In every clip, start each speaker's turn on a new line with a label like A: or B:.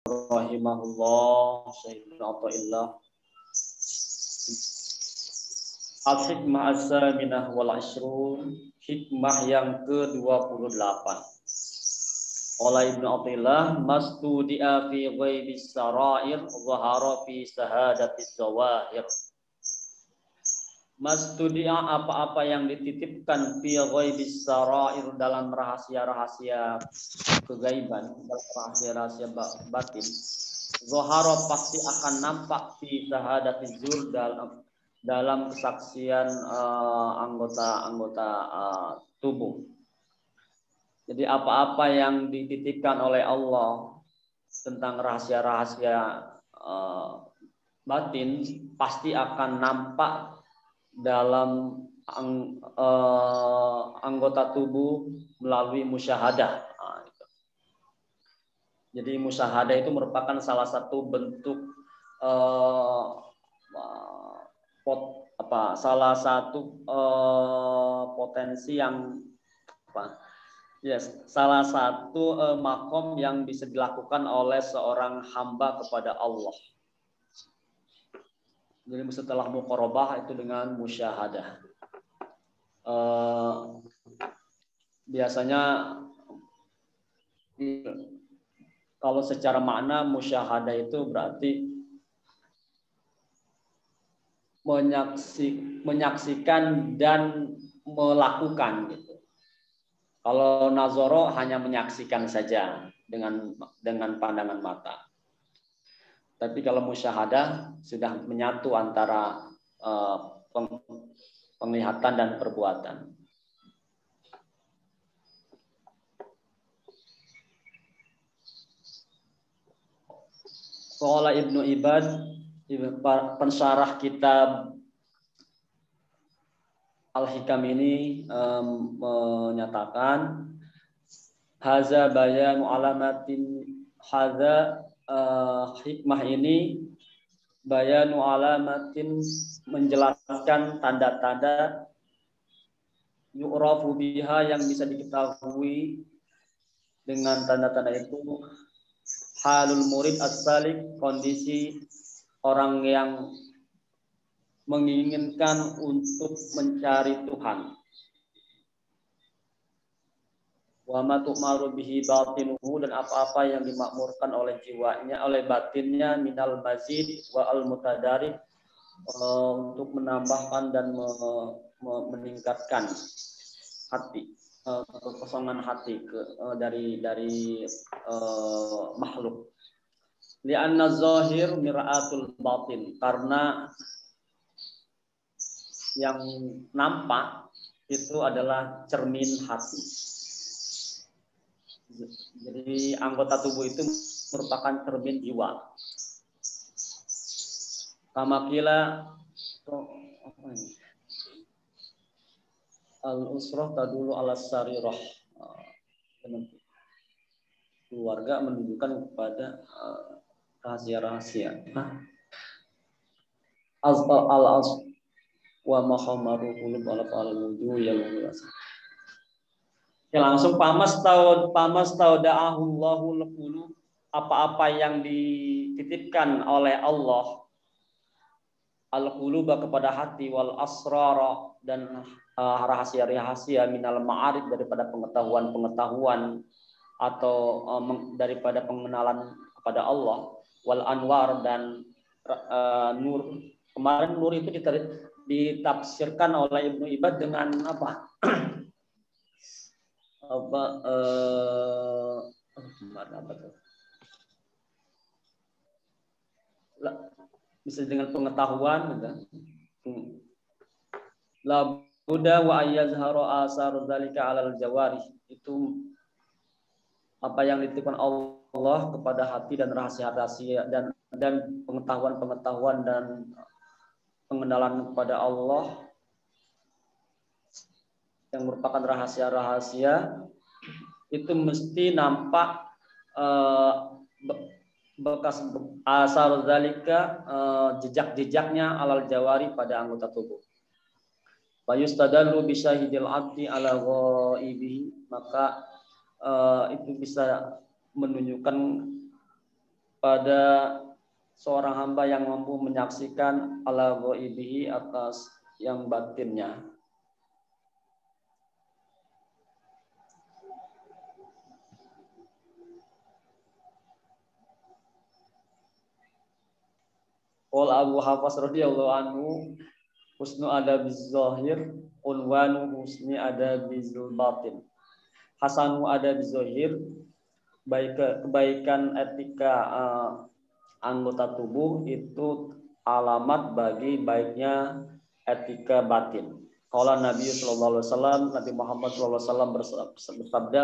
A: rahimahullah Syekh Athaillah al-hikmah as-saminah wal ashrun, hikmah yang ke-28. Oleh Ibnu Athaillah, mastudi'a fi ghaibis sarair zahara fi sahadatiz zawahir. Mastudi'a apa-apa yang dititipkan fi ghaibis sarair dalam rahasia-rahasia kegaiban, dalam rahasia-rahasia batin. Zahara pasti akan nampak fi sahadatiz zur dalam kesaksian anggota-anggota tubuh. Jadi apa-apa yang dititipkan oleh Allah tentang rahasia-rahasia batin pasti akan nampak dalam anggota tubuh melalui musyahadah. Jadi musyahadah itu merupakan salah satu bentuk salah satu potensi yang salah satu makom yang bisa dilakukan oleh seorang hamba kepada Allah. Jadi setelah muqarabah itu dengan musyahadah. Biasanya kalau secara makna musyahadah itu berarti menyaksikan dan melakukan gitu. Kalau nazoro hanya menyaksikan saja dengan pandangan mata. Tapi kalau musyahadah sudah menyatu antara penglihatan dan perbuatan. Qala Ibnu Ibad, pensyarah kitab Al-Hikam ini menyatakan haza bayanu alamatin, haza hikmah ini bayanu alamatin, menjelaskan tanda-tanda yu'rafu biha, yang bisa diketahui dengan tanda-tanda itu halul murid as-salik, kondisi orang yang menginginkan untuk mencari Tuhan. Wa ma tu'maru bihi batinuhu, dan apa-apa yang dimakmurkan oleh jiwanya, oleh batinnya, minal mazid wa al-mutadarik, untuk menambahkan dan meningkatkan hati, kekosongan hati dari makhluk. Li'anna zahir mir'atul batin, karena yang nampak itu adalah cermin hati. Jadi anggota tubuh itu merupakan cermin jiwa. Kama qila al-usrah tadulu ala sarirah. Keluarga menunjukkan kepada rahasia-rahasia. Al-asr wa mahamaru qulub ala al-wujuh yang luas. Ya, langsung pamas tau da'ahullahu qulub, apa-apa yang dititipkan oleh Allah al-quluba kepada hati, wal asrara, dan rahasia-rahasia minal ma'arif, daripada pengetahuan-pengetahuan atau daripada pengenalan kepada Allah, wal anwar, dan nur. Kemarin nur itu ditafsirkan oleh Ibnu Ibad dengan apa? Bisa dengan pengetahuan, la buddha wa ayyazharu asar dzalika 'alal jawarih, itu apa yang dititipkan Allah kepada hati dan rahasia-rahasia dan pengetahuan-pengetahuan dan pengenalan kepada Allah yang merupakan rahasia-rahasia, itu mesti nampak bekas asar zalika, jejak-jejaknya alal jawari, pada anggota tubuh. Fayustadallu bisyahidil abdi ala ghaibihi, maka itu bisa menunjukkan pada seorang hamba yang mampu menyaksikan ala ghaibihi atas yang batinnya. Qul Abu Hafs radhiyallahu anhu, husnu adabiz zahir unwanu husni adabizul batin. Hasanu adabiz zahir, kebaikan etika anggota tubuh itu alamat bagi baiknya etika batin. Qala Nabi sallallahu alaihi wasallam, Nabi Muhammad sallallahu alaihi wasallam bersabda,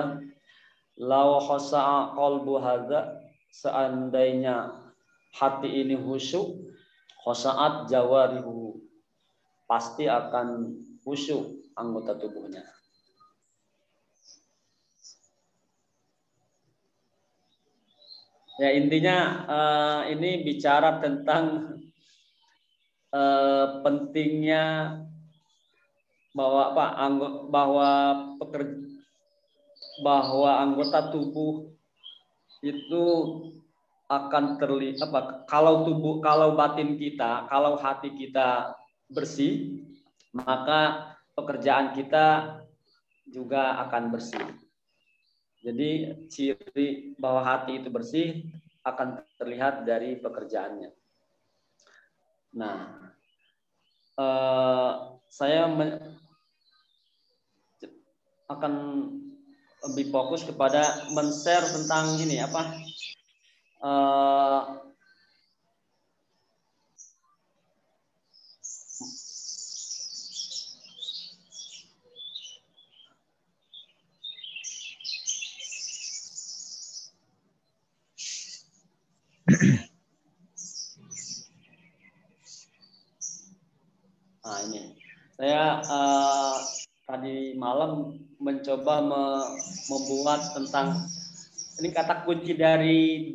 A: "Law khasa'a qalbu hadza", seandainya hati ini khusyuk, khosa'at jawarihu, pasti akan khusyuk anggota tubuhnya. Ya, intinya ini bicara tentang pentingnya bahwa anggota tubuh itu akan terlihat kalau batin kita, kalau hati kita bersih, maka pekerjaan kita juga akan bersih. Jadi ciri bahwa hati itu bersih akan terlihat dari pekerjaannya. Nah, saya akan lebih fokus kepada men-share tentang ini nah ini saya tadi malam mencoba membuat tentang ini kata kunci dari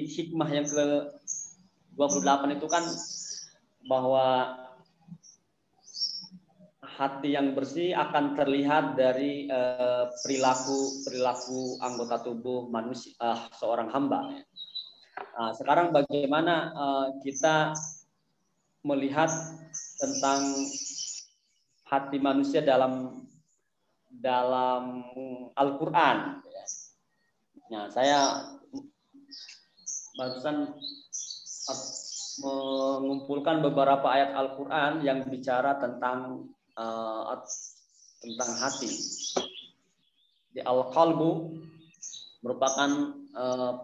A: hikmah yang ke-28 itu kan bahwa hati yang bersih akan terlihat dari perilaku anggota tubuh manusia, seorang hamba. Nah, sekarang bagaimana kita melihat tentang hati manusia dalam Al-Quran. Nah, saya barusan mengumpulkan beberapa ayat Al-Quran yang bicara tentang hati. Di Al-Qalbu merupakan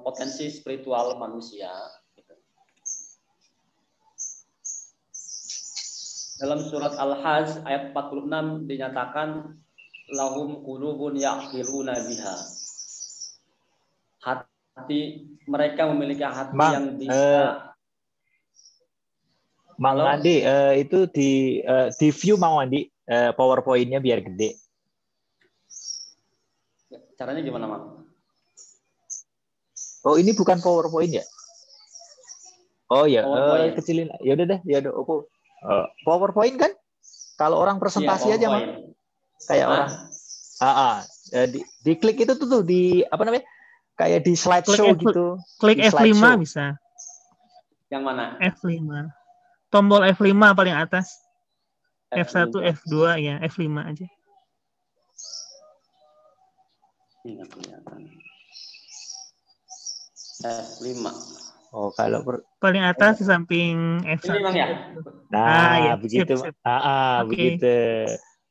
A: potensi spiritual manusia. Dalam surat Al-Hajj ayat 46 dinyatakan lahum qulubun ya'qiluna biha. Hati mereka memiliki hati yang bisa.
B: Mang Andi, itu di view Mang Andi, PowerPoint-nya biar gede.
A: Caranya gimana, Mang?
B: Oh, ini bukan PowerPoint ya? Oh ya, kecilin. Ya udah deh, ya udah. Oke. PowerPoint kan? Kalau orang presentasi aja mah kayak orang. Diklik itu tuh di apa namanya? Kayak di slideshow gitu.
C: Klik F5 bisa.
A: Yang mana?
C: F5. Tombol F5 paling atas. F1, F2 ya, F5 aja.
A: Ini kelihatan. F5.
B: Oh, kalau
C: paling atas di samping F1.
A: Ini ya?
B: Nah, ya, begitu. Sip. Begitu.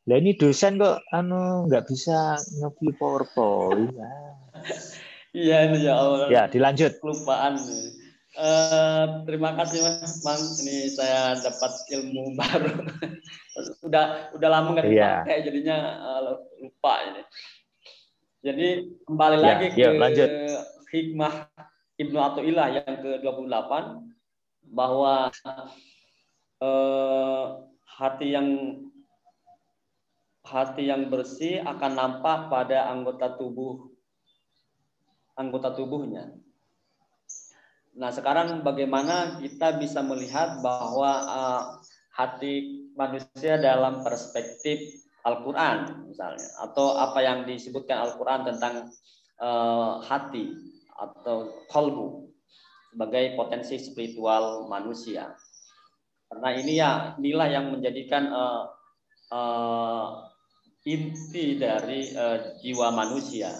B: Lah ini dosen kok nggak bisa nge-view PowerPoint.
A: Iya ini ya Allah.
B: Ya, dilanjut.
A: Kelupaan. Terima kasih Mas Mang. Ini saya dapat ilmu baru. udah lama nggak dipakai, jadinya lupa ini. Jadi kembali lagi ke
B: lanjut.
A: hikmah Ibnu Athaillah yang ke-28 bahwa hati yang bersih akan nampak pada anggota tubuhnya. Nah, sekarang bagaimana kita bisa melihat bahwa hati manusia dalam perspektif Al-Quran misalnya, atau apa yang disebutkan Al-Quran tentang hati atau qalbu. sebagai potensi spiritual manusia. Karena ini ya inilah yang menjadikan inti dari jiwa manusia.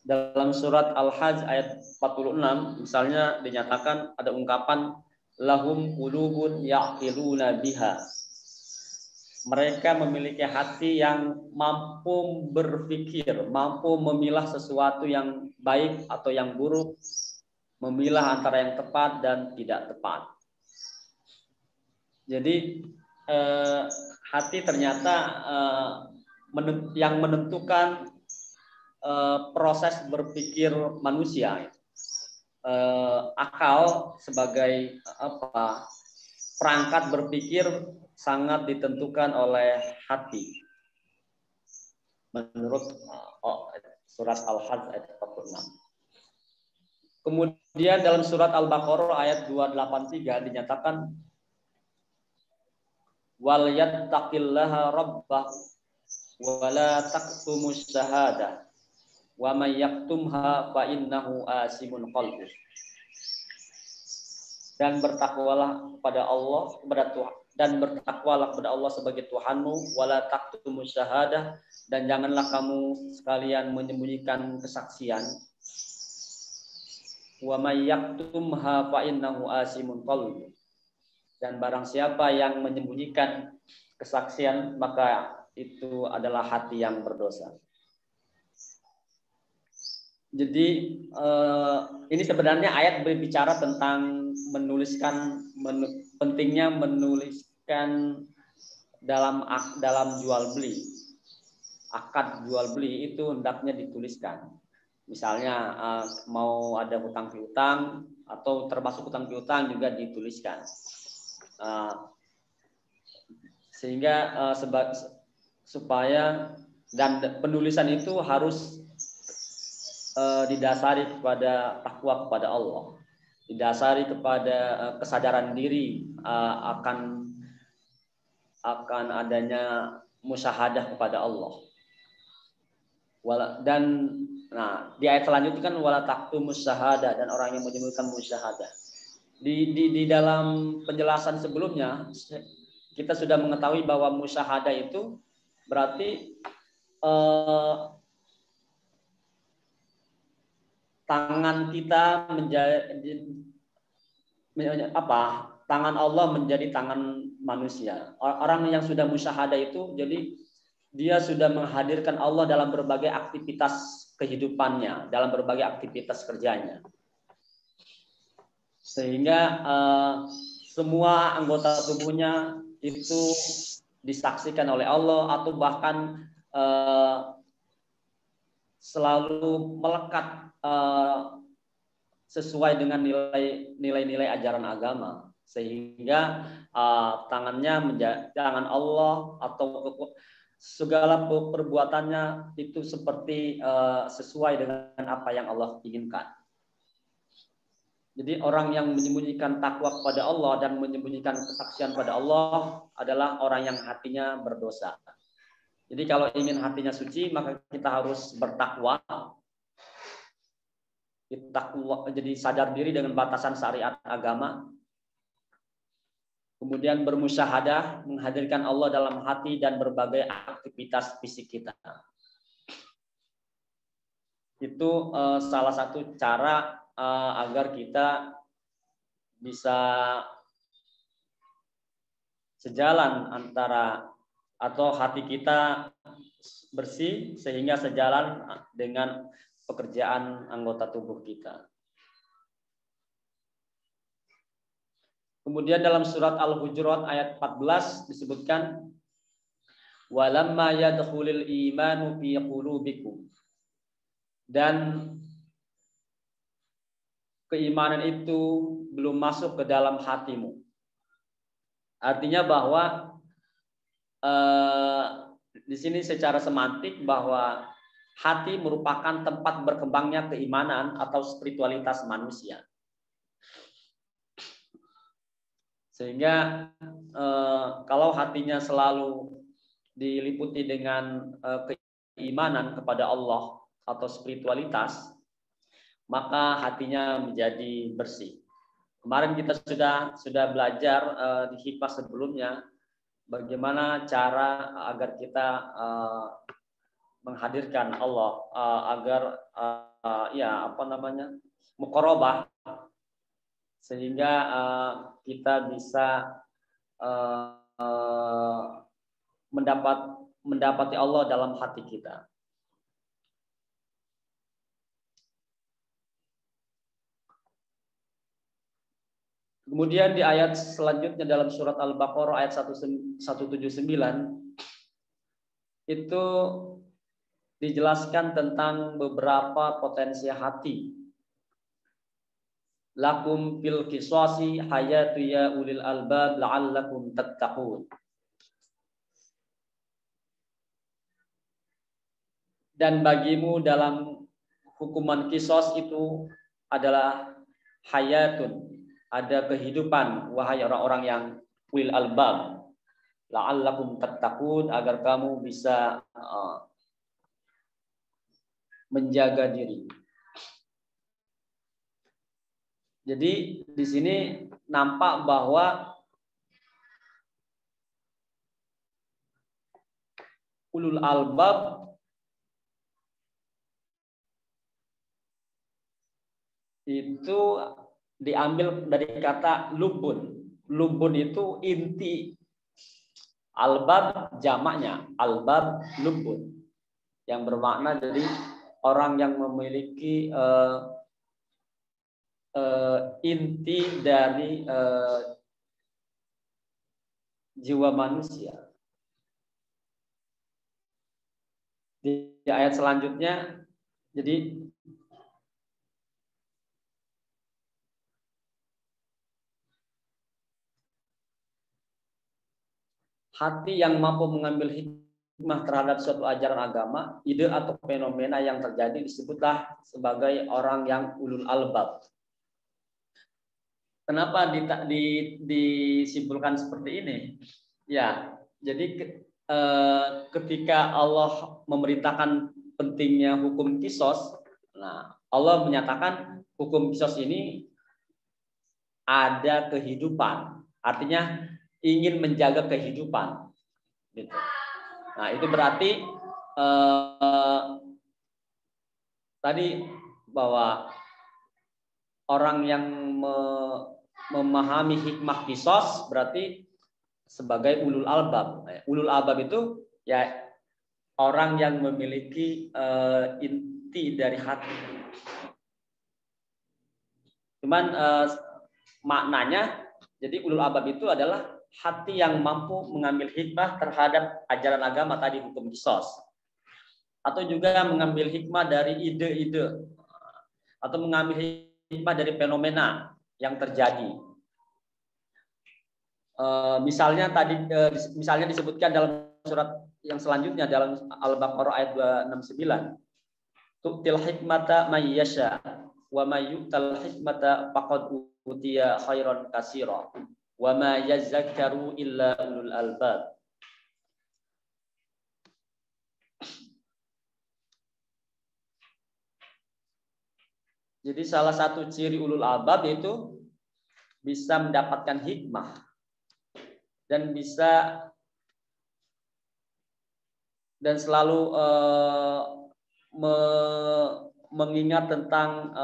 A: Dalam surat Al-Hajj ayat 46 misalnya dinyatakan ada ungkapan lahum qulubun ya'qiluna biha. Mereka memiliki hati yang mampu berpikir, mampu memilah sesuatu yang baik atau yang buruk, memilah antara yang tepat dan tidak tepat. Jadi hati ternyata yang menentukan proses berpikir manusia. Akal sebagai perangkat berpikir sangat ditentukan oleh hati. Menurut surat Al-Hajj ayat 46. Kemudian dalam surat Al-Baqarah ayat 283 dinyatakan wal yattaqillaha rabbah wa la taqtumus syahadah wa may yaktumha fa innahu asimun qalbuh. Dan bertakwalah kepada Allah kepada Allah sebagai Tuhanmu, wala taktumus syahadah, dan janganlah kamu sekalian menyembunyikan kesaksian. Wa may yaktumha fa innahu asimun qalbuh. Dan barang siapa yang menyembunyikan kesaksian maka itu adalah hati yang berdosa. Jadi ini sebenarnya ayat berbicara tentang pentingnya menuliskan dalam jual beli. Akad jual beli itu hendaknya dituliskan. Misalnya mau ada hutang piutang atau termasuk hutang piutang juga dituliskan. Sehingga supaya dan penulisan itu harus didasari kepada takwa kepada Allah, didasari kepada kesadaran diri akan adanya musyahadah kepada Allah. Dan di ayat selanjutnya kan wala taktumus syahadah, dan orang yang menyembunyikan musyahadah. Di dalam penjelasan sebelumnya kita sudah mengetahui bahwa musyahadah itu berarti tangan kita tangan Allah menjadi tangan manusia. Orang yang sudah musyahadah itu jadi dia sudah menghadirkan Allah dalam berbagai aktivitas kehidupannya, dalam berbagai aktivitas kerjanya. Sehingga semua anggota tubuhnya itu disaksikan oleh Allah atau bahkan selalu melekat sesuai dengan nilai-nilai ajaran agama, sehingga tangan Allah atau segala perbuatannya itu seperti sesuai dengan apa yang Allah inginkan. Jadi orang yang menyembunyikan takwa kepada Allah dan menyembunyikan kesaksian pada Allah adalah orang yang hatinya berdosa. Jadi kalau ingin hatinya suci maka kita harus bertakwa. Jadi sadar diri dengan batasan syariat agama. Kemudian bermusyahadah, menghadirkan Allah dalam hati dan berbagai aktivitas fisik kita. Itu salah satu cara agar kita bisa sejalan atau hati kita bersih sehingga sejalan dengan pekerjaan anggota tubuh kita. Kemudian dalam surat Al-Hujurat ayat 14 disebutkan walamma yadkhulul imanu fi qulubikum, dan keimanan itu belum masuk ke dalam hatimu. Artinya bahwa di sini secara semantik bahwa hati merupakan tempat berkembangnya keimanan atau spiritualitas manusia. Sehingga kalau hatinya selalu diliputi dengan keimanan kepada Allah atau spiritualitas, maka hatinya menjadi bersih. Kemarin kita sudah belajar di hikmah sebelumnya bagaimana cara agar kita menghadirkan Allah agar muqarabah, sehingga kita bisa mendapati Allah dalam hati kita. Kemudian di ayat selanjutnya dalam surat Al-Baqarah ayat 179 itu dijelaskan tentang beberapa potensi hati. Lakum fil qisasi hayatu ya ulil albab la'allakum tattaqun. Dan bagimu dalam hukuman kisos itu adalah hayatun, ada kehidupan, wahai orang-orang yang ulil albab, la'allakum tattaqun, agar kamu bisa menjaga diri. Jadi di sini nampak bahwa ulul albab itu diambil dari kata lubun. Lubun itu inti. Albab jamaknya, albab lubun, yang bermakna jadi orang yang memiliki inti dari jiwa manusia. Di ayat selanjutnya, jadi hati yang mampu mengambil hikmah terhadap suatu ajaran agama, ide atau fenomena yang terjadi disebutlah sebagai orang yang ulul albab. Kenapa disimpulkan seperti ini? Ya, jadi ketika Allah memerintahkan pentingnya hukum kisos, nah Allah menyatakan hukum kisos ini ada kehidupan, artinya ingin menjaga kehidupan. Gitu. Nah itu berarti tadi bahwa orang yang memahami hikmah kisos berarti sebagai ulul albab. Ulul albab itu ya orang yang memiliki inti dari hati. Cuman maknanya, jadi ulul albab itu adalah hati yang mampu mengambil hikmah terhadap ajaran agama tadi, hukum kisos, atau juga mengambil hikmah dari ide-ide, atau mengambil hikmah dari fenomena yang terjadi. Misalnya misalnya disebutkan dalam surat yang selanjutnya dalam Al-Baqarah ayat 269, tu'til hikmata may yasha wa may yu'tal hikmata faqad utiya khairan katsira wa ma yazakkaru illa ulul albab. Jadi salah satu ciri ulul albab itu bisa mendapatkan hikmah dan bisa dan selalu mengingat tentang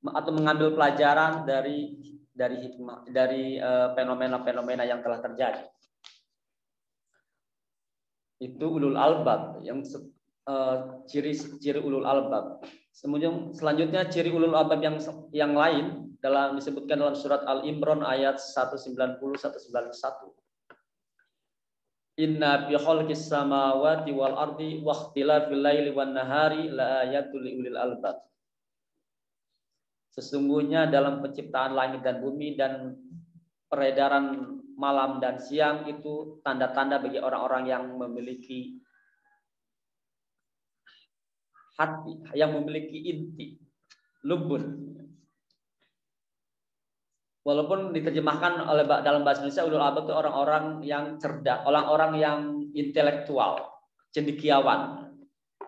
A: atau mengambil pelajaran dari hikmah, dari fenomena-fenomena yang telah terjadi. Itu ulul albab, yang ciri ulul albab. Kemudian selanjutnya ciri ulul albab yang lain disebutkan dalam surat Al-Imran ayat 190-191. Inna fi khalqis samawati wal ardi wa ikhtilafil laili wan nahari la ayatul liulil albab. Sesungguhnya dalam penciptaan langit dan bumi dan peredaran malam dan siang itu tanda-tanda bagi orang-orang yang memiliki hati, yang memiliki inti, lubun. Walaupun diterjemahkan dalam bahasa Indonesia ulul albab itu orang-orang yang cerdas, orang-orang yang intelektual, cendekiawan.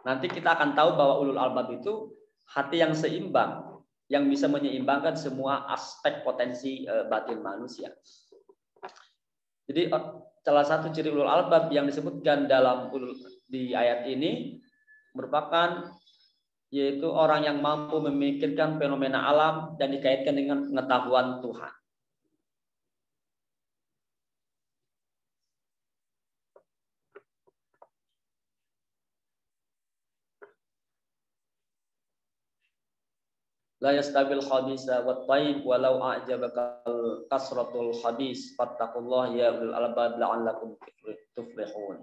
A: Nanti kita akan tahu bahwa ulul albab itu hati yang seimbang, yang bisa menyeimbangkan semua aspek potensi batin manusia. Jadi salah satu ciri ulul albab yang disebutkan di ayat ini merupakan yaitu orang yang mampu memikirkan fenomena alam dan dikaitkan dengan pengetahuan Tuhan. La yastabil khabisa wat tayyib walau a'jabaka kasratul khabis fattaqullaha ya ulul albab la'allakum tuflihun.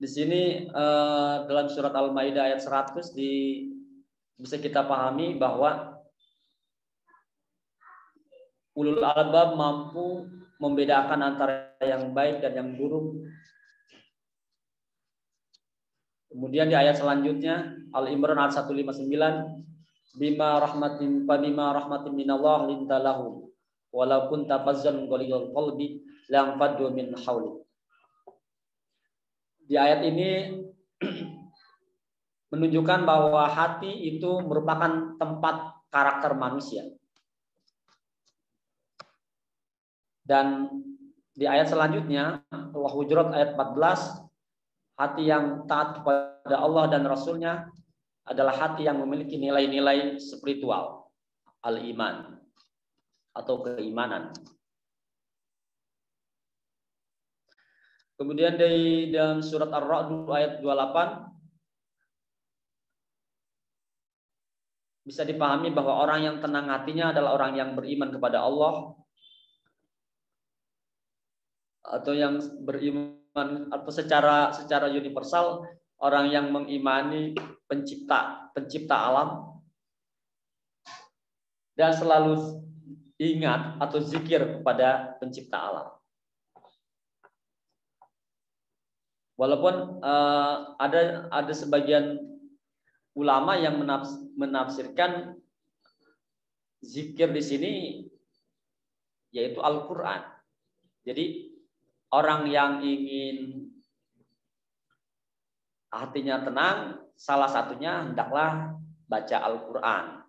A: Di sini dalam surat Al-Maidah ayat 100 bisa kita pahami bahwa ulul albab mampu membedakan antara yang baik dan yang buruk. Kemudian di ayat selanjutnya Al-Imran ayat 159 bima rahmatin minallah lintalahum walau kunta fazzan ghalidhal qalbi lam faddu min hawlik. Di ayat ini menunjukkan bahwa hati itu merupakan tempat karakter manusia. Dan di ayat selanjutnya Al-Hujurat ayat 14, hati yang taat kepada Allah dan Rasul-Nya adalah hati yang memiliki nilai-nilai spiritual, al-iman, atau keimanan. Kemudian di dalam surat Ar-Ra'd ayat 28, bisa dipahami bahwa orang yang tenang hatinya adalah orang yang beriman kepada Allah, atau yang beriman atau secara universal orang yang mengimani pencipta alam dan selalu ingat atau zikir kepada pencipta alam. Walaupun ada sebagian ulama yang menafsirkan zikir di sini yaitu Al-Qur'an. Jadi orang yang ingin hatinya tenang, salah satunya hendaklah baca Al-Quran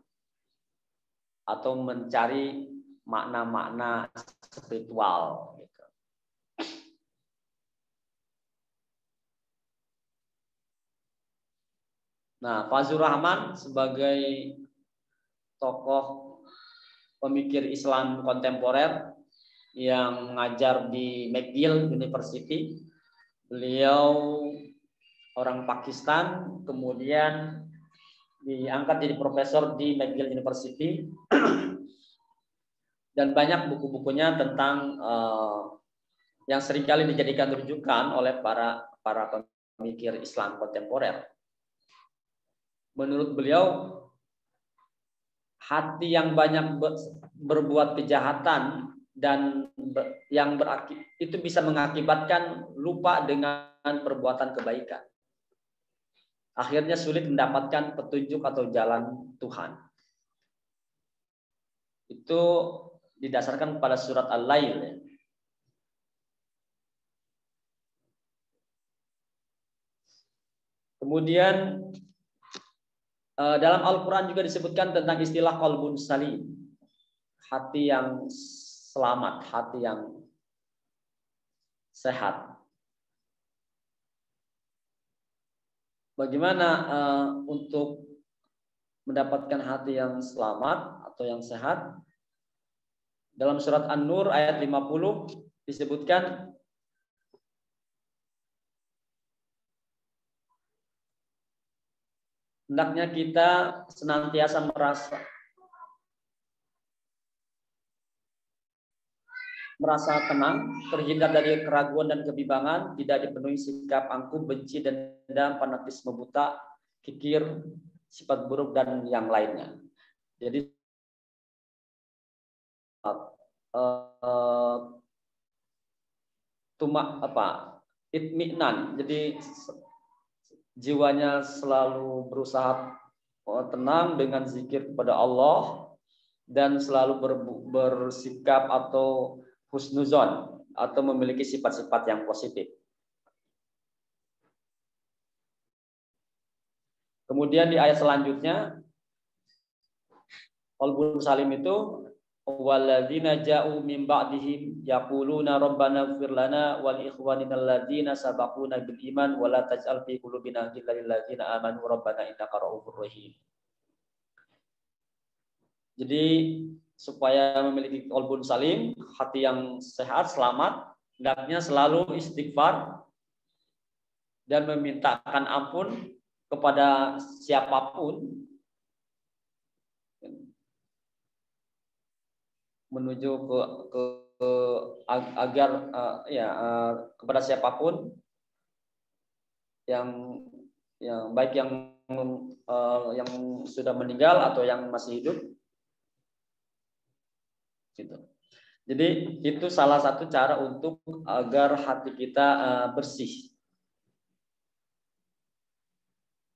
A: atau mencari makna-makna spiritual. Nah, Fazlur Rahman sebagai tokoh pemikir Islam kontemporer yang mengajar di McGill University. Beliau orang Pakistan, kemudian diangkat jadi profesor di McGill University dan banyak buku-bukunya tentang yang seringkali dijadikan rujukan oleh para pemikir Islam kontemporer. Menurut beliau, hati yang banyak berbuat kejahatan dan yang itu bisa mengakibatkan lupa dengan perbuatan kebaikan. Akhirnya sulit mendapatkan petunjuk atau jalan Tuhan. Itu didasarkan pada surat Al-Lail. Kemudian dalam Al-Quran juga disebutkan tentang istilah qalbun salim, hati yang selamat, hati yang sehat. Bagaimana untuk mendapatkan hati yang selamat atau yang sehat? Dalam surat An-Nur ayat 50 disebutkan hendaknya kita senantiasa merasa tenang, terhindar dari keraguan dan kebimbangan, tidak dipenuhi sikap angkuh, benci, dendam, fanatisme buta, kikir, sifat buruk dan yang lainnya. Jadi itminan. Jadi jiwanya selalu berusaha tenang dengan zikir kepada Allah dan selalu bersikap atau husnuzon atau memiliki sifat-sifat yang positif. Kemudian di ayat selanjutnya, qalbun salim itu walladzina ja'u min ba'dihim yaquluna rabbana ighfir lana wal ikhwanina alladzina sabaquna bil iman wa la taj'al fi qulubina ghillan lil ladzina amanu rabbana innaka ra'ufur rahim. Jadi supaya memiliki qalbun salim, hati yang sehat, selamat, hendaknya selalu istighfar dan memintakan ampun kepada siapapun menuju ke agar kepada siapapun yang baik yang sudah meninggal atau yang masih hidup gitu. Jadi itu salah satu cara untuk agar hati kita bersih.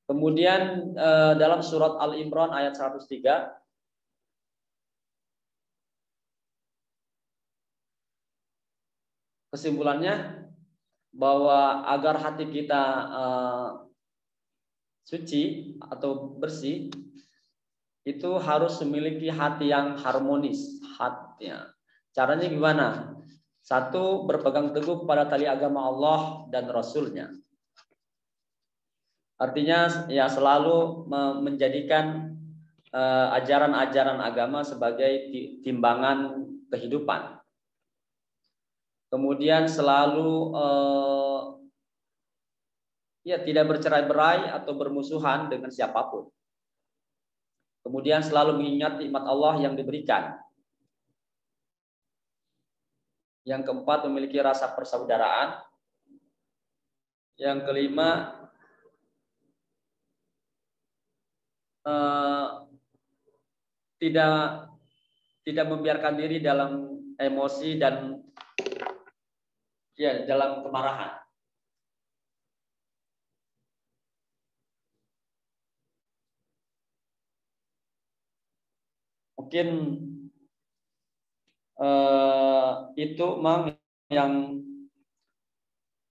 A: Kemudian dalam surat Al-Imran ayat 103 kesimpulannya bahwa agar hati kita suci atau bersih itu harus memiliki hati yang harmonis. Hatinya. Caranya gimana? Satu, berpegang teguh kepada tali agama Allah dan Rasul-Nya. Artinya ya selalu menjadikan ajaran-ajaran agama sebagai timbangan kehidupan. Kemudian selalu tidak bercerai-berai atau bermusuhan dengan siapapun. Kemudian selalu mengingat nikmat Allah yang diberikan. Yang keempat, memiliki rasa persaudaraan. Yang kelima, tidak membiarkan diri dalam emosi dan dalam kemarahan. Mungkin itu yang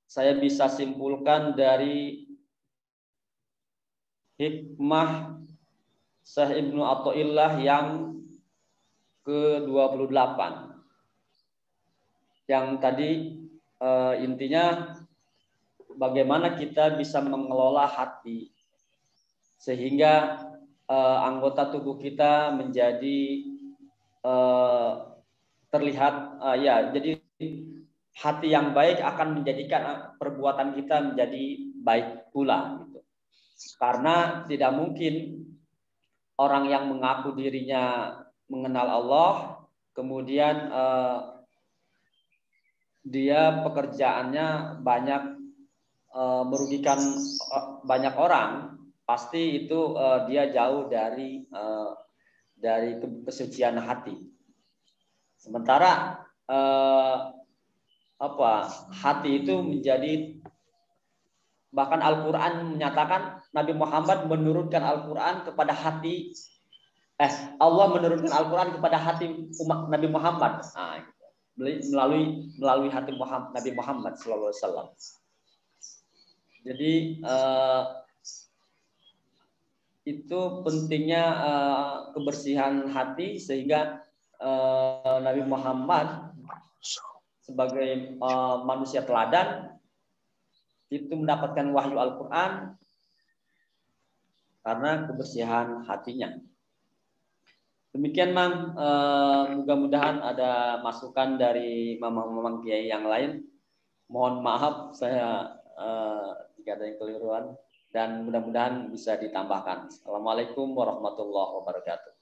A: saya bisa simpulkan dari hikmah Syekh Ibnu Athaillah yang ke-28. Yang tadi intinya bagaimana kita bisa mengelola hati sehingga anggota tubuh kita menjadi terlihat jadi hati yang baik akan menjadikan perbuatan kita menjadi baik pula gitu. Karena tidak mungkin orang yang mengaku dirinya mengenal Allah kemudian dia pekerjaannya banyak merugikan banyak orang, pasti itu dia jauh dari kesucian hati. Sementara hati itu menjadi, bahkan Al-Quran menyatakan Nabi Muhammad menurunkan Al-Quran kepada hati Allah menurunkan Al-Quran kepada hati umat Nabi Muhammad melalui hati Nabi Muhammad SAW. Jadi itu pentingnya kebersihan hati sehingga Nabi Muhammad sebagai manusia teladan itu mendapatkan wahyu Al-Quran karena kebersihan hatinya. Demikian Mang, mudah-mudahan ada masukan dari mamang-mamang kiai yang lain. Mohon maaf saya jika ada yang keliruan dan mudah-mudahan bisa ditambahkan. Assalamualaikum warahmatullahi wabarakatuh.